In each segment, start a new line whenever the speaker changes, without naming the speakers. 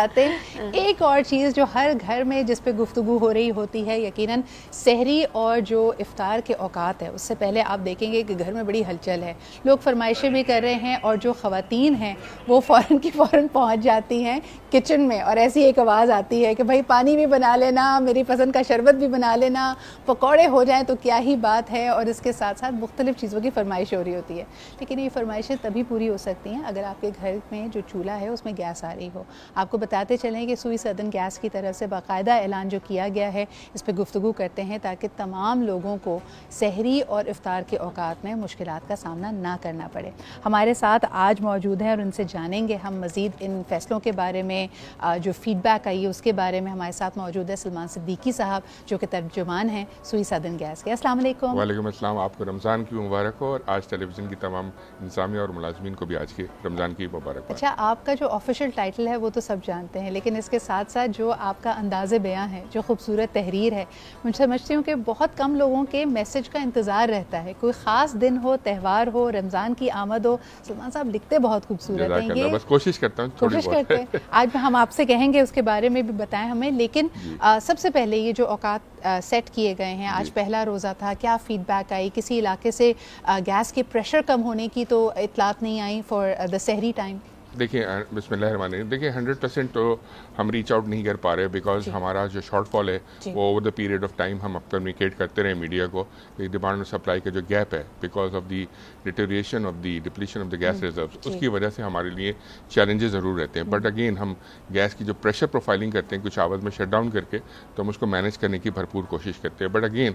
एक और चीज़ जो हर घर में जिस पे गुफ्तगू हो रही होती है यकीनन सहरी और जो इफ्तार के औकात है उससे पहले आप देखेंगे कि घर में बड़ी हलचल है, लोग फरमाइशें भी कर रहे हैं और जो ख़वातीन हैं वो फ़ौरन की फ़ौरन पहुंच जाती हैं किचन में और ऐसी एक आवाज़ आती है कि भाई पानी भी बना लेना, मेरी पसंद का शरबत भी बना लेना, पकौड़े हो जाएँ तो क्या ही बात है। और इसके साथ साथ मुख्तलिफ़ चीज़ों की फरमाइश हो रही होती है, लेकिन ये फरमाइशें तभी पूरी हो सकती हैं अगर आपके घर में जो चूल्हा है उसमें गैस आ रही हो। आपको बताते चलें कि सुई सदन गैस की तरफ से बाकायदा ऐलान जो किया गया है इस पर गुफ्तगू करते हैं ताकि तमाम लोगों को सहरी और इफ्तार के औकात में मुश्किलात का सामना ना करना पड़े। हमारे साथ आज मौजूद हैं और उनसे जानेंगे हम मज़ीद इन फ़ैसलों के बारे में, जो फ़ीडबैक आई है उसके बारे में। हमारे साथ मौजूद है सलमान सिद्दीकी साहब जो कि तर्जुमान हैं सुई सदन गैस के। अस्सलाम वालेकुम।
वालेकुम अस्सलाम। आपको रमज़ान की मुबारक हो और आज टेलीविज़न की तमाम इंतज़ामिया और मुलाज़मीन को भी आज की रमज़ान की मुबारक।
अच्छा, आपका जो ऑफिशियल टाइटल है वो तो सब जानते हैं, लेकिन इसके साथ साथ जो आपका अंदाज़े बयां है, जो खूबसूरत तहरीर है, मुझे समझती हूँ कि बहुत कम लोगों के मैसेज का इंतज़ार रहता है। कोई ख़ास दिन हो, त्यौहार हो, रमज़ान की आमद हो, सलमान साहब लिखते बहुत खूबसूरत हैं। ये
बस कोशिश करता हूँ,
कोशिश करते हैं। आज हम आपसे कहेंगे उसके बारे में भी बताएं हमें, लेकिन सबसे पहले ये जो औकात सेट किए गए हैं, आज पहला रोज़ा था, क्या फ़ीडबैक आई? किसी इलाके से गैस के प्रेशर कम होने की तो इतलात नहीं आई फॉर द सहरी टाइम?
देखिए बिस्मिल्लाहिर्रहमानिर्रहीम, देखिए 100% तो हम रीच आउट नहीं कर पा रहे बिकॉज हमारा जो शॉर्टफॉल है वो over the period of time हम कम्युनिकेट करते रहे मीडिया को। डिमांड और सप्लाई का जो गैप है because of the deterioration of the depletion of the gas reserves, उसकी वजह से हमारे लिए चैलेंजेस ज़रूर रहते हैं। बट अगेन हम गैस की जो प्रेशर प्रोफाइलिंग करते हैं कुछ आवर्स में शट डाउन करके, तो हम उसको मैनेज करने की भरपूर कोशिश करते हैं। But again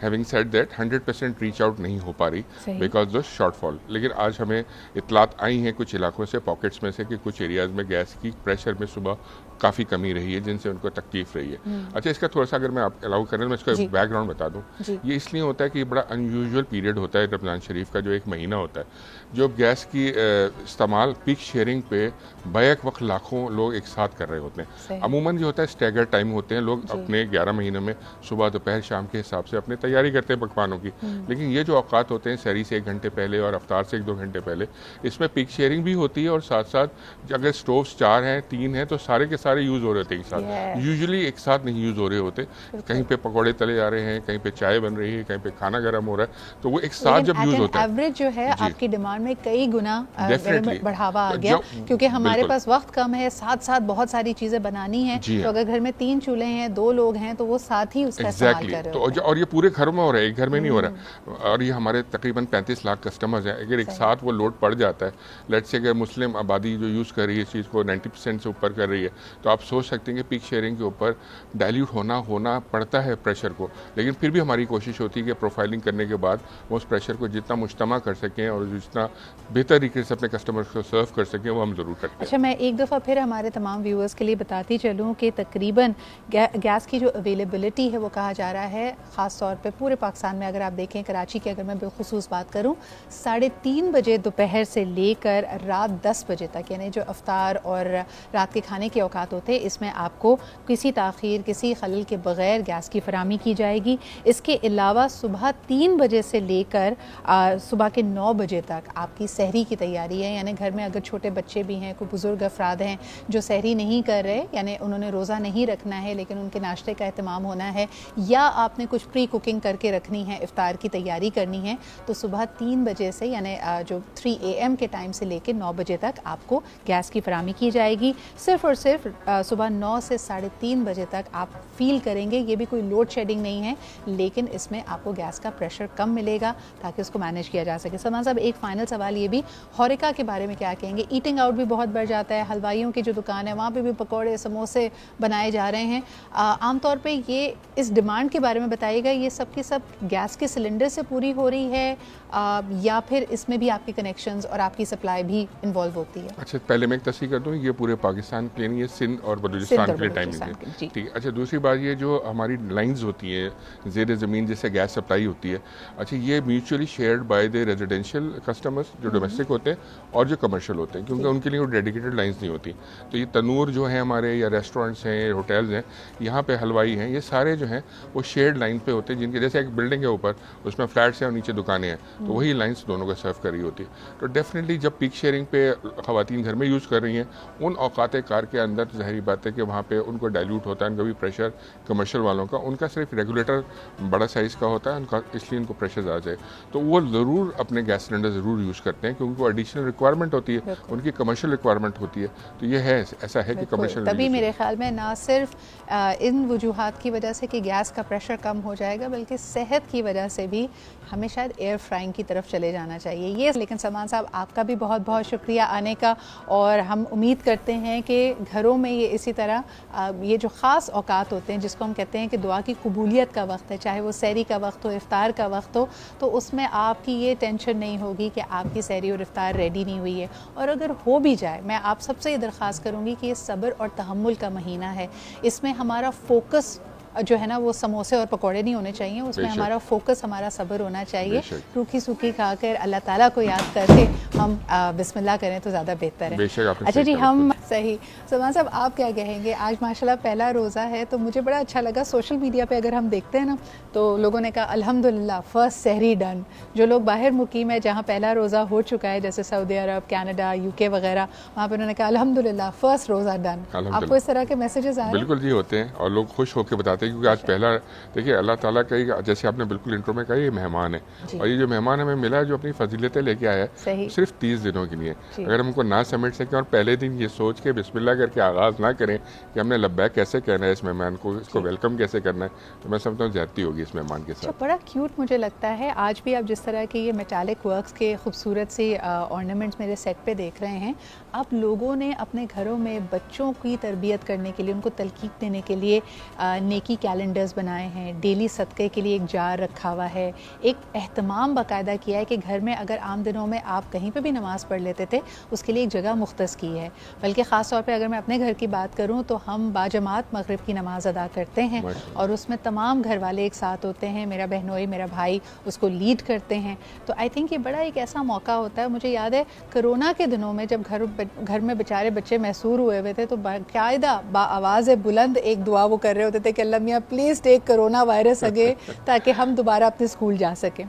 having said that 100% reach out नहीं हो पा रही बिकॉज ऑफ शॉर्टफॉल। लेकिन आज हमें इतलात आई हैं कुछ इलाकों से, पॉकेट्स में से, कि कुछ एरियाज में गैस की प्रेशर में सुबह काफ़ी कमी रही है जिनसे उनको तकलीफ रही है। अच्छा, इसका थोड़ा सा अगर मैं आप अलाउ करें मैं इसका एक बैकग्राउंड बता दूं। ये इसलिए होता है कि बड़ा अनयूजुअल पीरियड होता है रमज़ान शरीफ का, जो एक महीना होता है, जो गैस की इस्तेमाल पीक शेयरिंग पे बैक वक्त लाखों लोग एक साथ कर रहे होते हैं। अमूमन जो होता है स्टैगर्ड टाइम होते हैं, लोग अपने 11 महीनों में सुबह दोपहर शाम के हिसाब से अपनी तैयारी करते हैं पकवानों की। लेकिन ये जो औकात होते हैं सहरी से 1 घंटे पहले और अफ्तार से 1-2 घंटे पहले, इसमें पीक शेयरिंग भी होती है और साथ साथ अगर स्टोव्स 4 हैं 3 हैं तो सारे के सारे यूज़ हो रहे होते हैं एक साथ। यूजुअली एक साथ नहीं यूज़ हो रहे होते, कहीं पे पकौड़े तले जा रहे हैं, कहीं पे चाय बन रही है, कहीं पे खाना गर्म हो रहा है, तो वो एक साथ जब यूज़ होता है
एवरेज जो है आपकी डिमांड में कई गुना बढ़ावा आ गया, क्योंकि हमारे पास वक्त कम है, साथ साथ बहुत सारी चीज़ें बनानी है। तो अगर घर में 3 चूल्हे हैं, 2 लोग हैं, तो वो साथ ही उसका इस्तेमाल कर रहे हैं।
और ये पूरे घर में हो रहा है, एक घर में नहीं हो रहा। और ये हमारे तकरीबन 35 लाख कस्टमर्स हैं। अगर एक साथ वो लोड पड़ जाता है, लेट्स से अगर मुस्लिम आबादी जो यूज़ कर रही है इस चीज़ को 90% से ऊपर कर रही है, तो आप सोच सकते हैं कि पीक शेयरिंग के ऊपर डाइल्यूट होना पड़ता है प्रेशर को। लेकिन फिर भी हमारी कोशिश होती है कि प्रोफाइलिंग करने के बाद वो उस प्रेशर को जितना मुज्तमा कर सकें और जितना बेहतर तरीके से अपने कस्टमर्स को सर्व कर सकें वो हम ज़रूर करते हैं।
अच्छा, मैं एक दफ़ा फिर हमारे तमाम व्यूअर्स के लिए बताती चलूँ कि तकरीबन गैस की जो अवेलेबिलिटी है वो कहा जा रहा है, ख़ास तौर पे पूरे पाकिस्तान में अगर आप देखें, कराची की अगर मैं बिलखुसूस बात करूँ, 3:30 बजे दोपहर से लेकर रात 10 बजे तक, यानी जो अफ्तार और रात के खाने के औकात होते हैं, इसमें आपको किसी ताख़ीर, किसी खलल के बग़ैर गैस की फराहमी की जाएगी। इसके अलावा सुबह 3 बजे से लेकर सुबह के 9 बजे तक आपकी सहरी की तैयारी है, यानी घर में अगर छोटे बच्चे भी हैं, कोई बुज़ुर्ग अफराद हैं जो सहरी नहीं कर रहे, यानी उन्होंने रोज़ा नहीं रखना है लेकिन उनके नाश्ते का एहतमाम होना है, या आपने कुछ प्री कुकिंग करके रखनी है, इफ्तार की तैयारी करनी है, तो सुबह 3 बजे से यानी जो 3 AM के टाइम से लेकर 9 बजे तक आपको गैस की फराहमी की जाएगी। सिर्फ़ और सिर्फ सुबह 9 से 3:30 बजे तक आप फील करेंगे, ये भी कोई लोड शेडिंग नहीं है, लेकिन इसमें आपको गैस का प्रेशर कम मिलेगा ताकि उसको मैनेज किया जा सके। सलमान साहब, एक फ़ाइनल सवाल ये भी, होरेका के बारे में क्या कहेंगे? ईटिंग आउट भी बहुत बढ़ जाता है, हलवाइयों की जो दुकान है वहाँ पे भी पकौड़े समोसे बनाए जा रहे हैं। आमतौर पे ये इस डिमांड के बारे में बताइएगा, ये सब की सब गैस के सिलेंडर से पूरी हो रही है या फिर इसमें भी आपके कनेक्शंस और आपकी सप्लाई भी इन्वॉल्व होती है?
अच्छा, पहले मैं एक तस्दीक कर दूँ, ये पूरे पाकिस्तान के लिए नहीं, ये सिंध और बलूचिस्तान के लिए टाइमिंग है, ठीक है। अच्छा, दूसरी बात ये जो हमारी लाइंस होती हैं ज़ेर ज़मीन जिससे गैस सप्लाई होती है, अच्छा, ये mutually shared by the residential customers जो डोमेस्टिक होते हैं और जो कमर्शियल होते हैं, क्योंकि उनके लिए वो डेडिकेटेड लाइंस नहीं होती। तो ये तनूर जो है हमारे, या रेस्टोरेंट्स हैं, होटल्स हैं, यहाँ पे हलवाई हैं, ये सारे जो हैं वो शेयर्ड लाइन पे होते हैं उनके, जैसे एक बिल्डिंग है ऊपर, उसमें फ्लैट्स हैं और नीचे दुकानें हैं, तो वही लाइन्स दोनों को सर्व कर रही होती है। तो डेफिनेटली जब पीक शेयरिंग पे ख़वातीन घर में यूज़ कर रही हैं, उन औकात कार के अंदर ज़ाहिर बात है कि वहाँ पे उनको डाइल्यूट होता है उनका भी प्रेशर, कमर्शियल वालों का, उनका सिर्फ रेगुलेटर बड़ा साइज़ का होता है उनका, इसलिए उनको प्रेशर ज़्यादा चाहिए। तो वो ज़रूर अपने गैस सिलेंडर ज़रूर यूज़ करते हैं, क्योंकि उनको एडिशनल रिक्वायरमेंट होती है, उनकी कमर्शियल रिक्वायरमेंट होती है। तो ये है, ऐसा है कि कमर्शियल,
तभी मेरे ख्याल में ना सिर्फ इन वजूहात की वजह से कि गैस का प्रेशर कम हो जाएगा, बल्कि सेहत की वजह से भी हमें शायद एयर फ्राइंग की तरफ चले जाना चाहिए। ये लेकिन सलमान साहब, आपका भी बहुत बहुत शुक्रिया आने का, और हम उम्मीद करते हैं कि घरों में ये इसी तरह ये जो ख़ास औकात होते हैं जिसको हम कहते हैं कि दुआ की कबूलियत का वक्त है, चाहे वो सहरी का वक्त हो, इफ्तार का वक्त हो, तो उसमें आपकी ये टेंशन नहीं होगी कि आपकी सहरी और इफ्तार रेडी नहीं हुई है। और अगर हो भी जाए, मैं आप सबसे ये दरख्वास्त करूँगी कि ये सब्र और तहम्मुल का महीना है, इसमें हमारा फोकस जो है ना वो समोसे और पकौड़े नहीं होने चाहिए, उसमें हमारा फोकस, हमारा सब्र होना चाहिए। रूखी सूखी खाकर अल्लाह ताला को याद करके हम बिस्मिल्लाह करें तो ज़्यादा बेहतर है। अच्छा जी, हम सही। सलमान साहब, आप क्या कहेंगे? आज माशाल्लाह पहला रोज़ा है, तो मुझे बड़ा अच्छा लगा। सोशल मीडिया पे अगर हम देखते हैं ना, तो लोगों ने कहा अल्हम्दुलिल्लाह फर्स्ट सहरी डन। जो लोग बाहर मुकीम है, जहाँ पहला रोज़ा हो चुका है, जैसे सऊदी अरब, कनाडा, यूके वगैरह, वहाँ पर उन्होंने कहा अल्हम्दुलिल्लाह फर्स्ट रोज़ा डन। आपको इस तरह के मैसेजेस आए?
बिल्कुल जी, होते हैं, और लोग खुश होकर बताते हैं, क्योंकि आज पहला, देखिए अल्लाह ताला का ही, जैसे आपने बिल्कुल इंट्रो में कहा, ये मेहमान है, और ये जो मेहमान हमें मिला है, जो अपनी फजीलतें लेके आया है, सिर्फ 30 दिनों के लिए, अगर हम उनको ना समेट सकें और पहले दिन ये सोच के बिस्मिल्लाह करके आगाज़ ना करें कि हमने लब्बैक कैसे कहना है इस मेहमान को, इसको वेलकम कैसे करना है, तो मैं समझता हूँ ज्यादती होगी इस मेहमान के साथ।
बड़ा क्यूट मुझे लगता है। आज भी आप जिस तरह के ये मेटालिक वर्क्स के खूबसूरत से ऑर्नामेंट्स मेरे सेट पे देख रहे हैं, आप लोगों ने अपने घरों में बच्चों की तरबियत करने के लिए, उनको तलकीक देने के लिए नेकी कैलेंडर्स बनाए हैं, डेली सदक़े के लिए एक जार रखा हुआ है, एक एहतमाम बाकायदा किया है कि घर में अगर आम दिनों में आप कहीं पे भी नमाज़ पढ़ लेते थे, उसके लिए एक जगह मुख्तस की है। बल्कि ख़ास तौर पे अगर मैं अपने घर की बात करूं, तो हम बाजमात मगरिब की नमाज़ अदा करते हैं, और उसमें तमाम घर वाले एक साथ होते हैं, मेरा बहनोई, मेरा भाई उसको लीड करते हैं। तो आई थिंक ये बड़ा एक ऐसा मौका होता है। मुझे याद है कोरोना के दिनों में जब घर में बेचारे बच्चे महसूर हुए हुए थे, तो बाकायदा आवाज़ बुलंद एक दुआ वो कर रहे होते थे कि अल्लाह मियाँ प्लीज़ टेक कोरोना वायरस अगे, ताकि हम दोबारा अपने स्कूल जा सकें।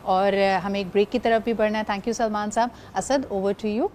और हमें एक ब्रेक की तरफ भी बढ़ना है। थैंक यू सलमान साहब। Asad, over to you.